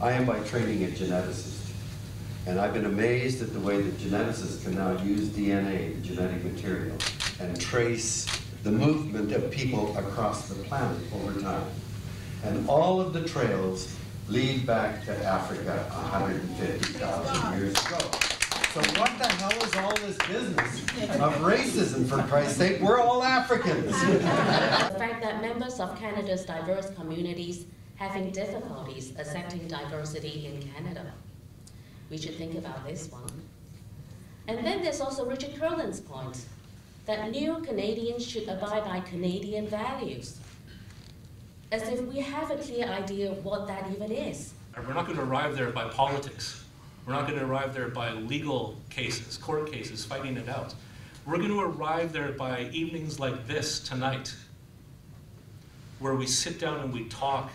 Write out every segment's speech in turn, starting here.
I am by training a geneticist, and I've been amazed at the way that geneticists can now use DNA, the genetic material, and trace the movement of people across the planet over time. And all of the trails lead back to Africa 150,000 years ago. So what the hell is all this business of racism, for Christ's sake? We're all Africans. The fact that members of Canada's diverse communities having difficulties accepting diversity in Canada. We should think about this one. And then there's also Richard Kurland's point that new Canadians should abide by Canadian values, as if we have a clear idea of what that even is. We're not going to arrive there by politics. We're not going to arrive there by legal cases, court cases, fighting it out. We're going to arrive there by evenings like this tonight, where we sit down and we talk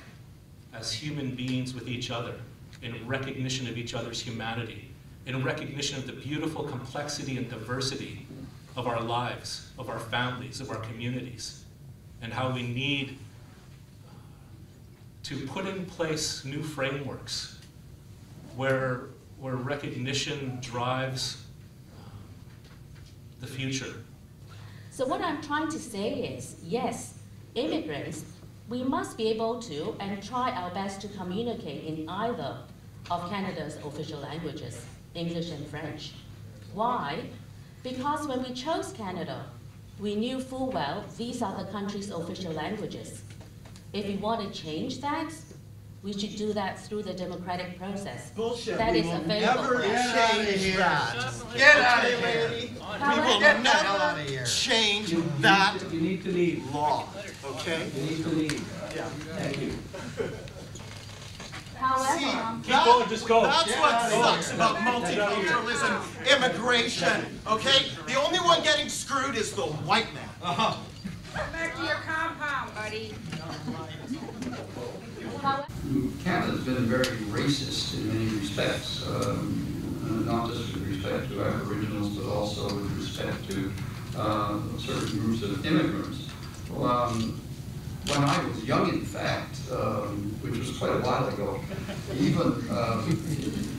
as human beings with each other in recognition of each other's humanity, in recognition of the beautiful complexity and diversity of our lives, of our families, of our communities, and how we need to put in place new frameworks where recognition drives the future. So what I'm trying to say is, yes, immigrants, we must be able to and try our best to communicate in either of Canada's official languages, English and French. Why? Because when we chose Canada, we knew full well these are the country's official languages. If we want to change that, we should do that through the democratic process. Bullshit. That is available for us. Change that. Get out of here. We will never change that You need to leave. law. Okay? You need to leave. Yeah. Thank you. However, Keep going, just go. That's what sucks about multiculturalism, immigration. Okay? The only one getting screwed is the white man. Back to your compound, buddy. Canada's been very racist in many respects, not just with respect to Aboriginals, but also with respect to certain groups of immigrants. When I was young, in fact, which was quite a while ago, even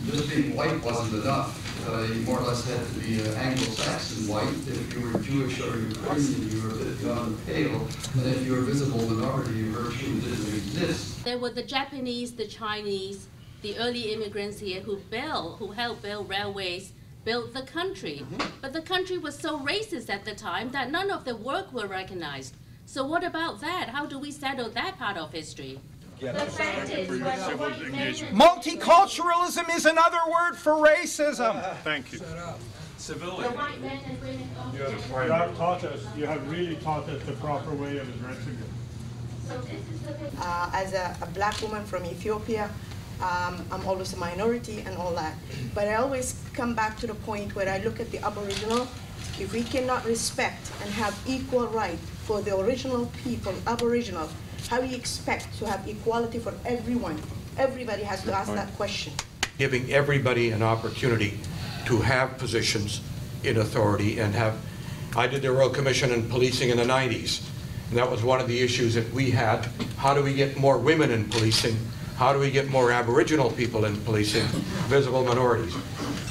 just being white wasn't enough. You more or less had to be Anglo-Saxon white. If you were Jewish or Ukrainian, you were a bit beyond the pale. And if you were a visible minority, you virtually didn't exist. there were the Japanese, the Chinese, the early immigrants here who helped build railways, built the country. But the country was so racist at the time that none of the work were recognized. So what about that? How do we settle that part of history? Multiculturalism is another word for racism. Thank you. Civility. You have taught us, you have really taught us the proper way of addressing it. As a black woman from Ethiopia, I'm always a minority and all that. But I always come back to the point where I look at the Aboriginal. If we cannot respect and have equal right for the original people, Aboriginal, how do you expect to have equality for everyone? Everybody has to ask that question. Giving everybody an opportunity to have positions in authority and have, I did the Royal Commission on Policing in the 90s, and that was one of the issues that we had. How do we get more women in policing? How do we get more Aboriginal people in policing, visible minorities?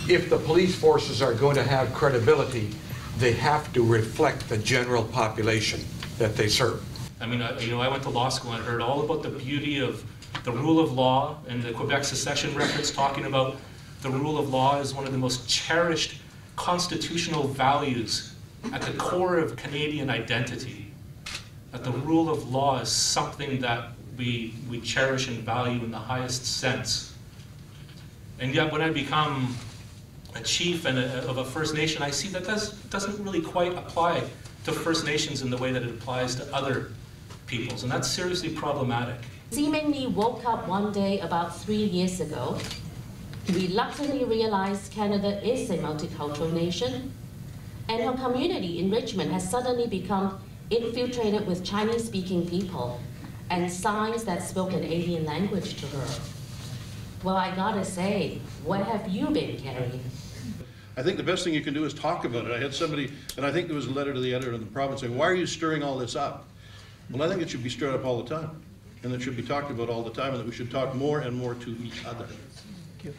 If the police forces are going to have credibility, they have to reflect the general population that they serve. I mean, I went to law school and heard all about the beauty of the rule of law and the Quebec secession records talking about the rule of law is one of the most cherished constitutional values at the core of Canadian identity. That the rule of law is something that we cherish and value in the highest sense. And yet when I become a chief of a First Nation, I see that doesn't really quite apply to First Nations in the way that it applies to other peoples, and that's seriously problematic. Seemingly woke up one day about 3 years ago, reluctantly realized Canada is a multicultural nation, and her community in Richmond has suddenly become infiltrated with Chinese-speaking people and signs that spoke an alien language to her. Well, I gotta say, where have you been, Kerry? I think the best thing you can do is talk about it. I had somebody, and I think there was a letter to the editor of the province saying, why are you stirring all this up? Well, I think it should be stirred up all the time. and that should be talked about all the time, and that we should talk more and more to each other. Thank you.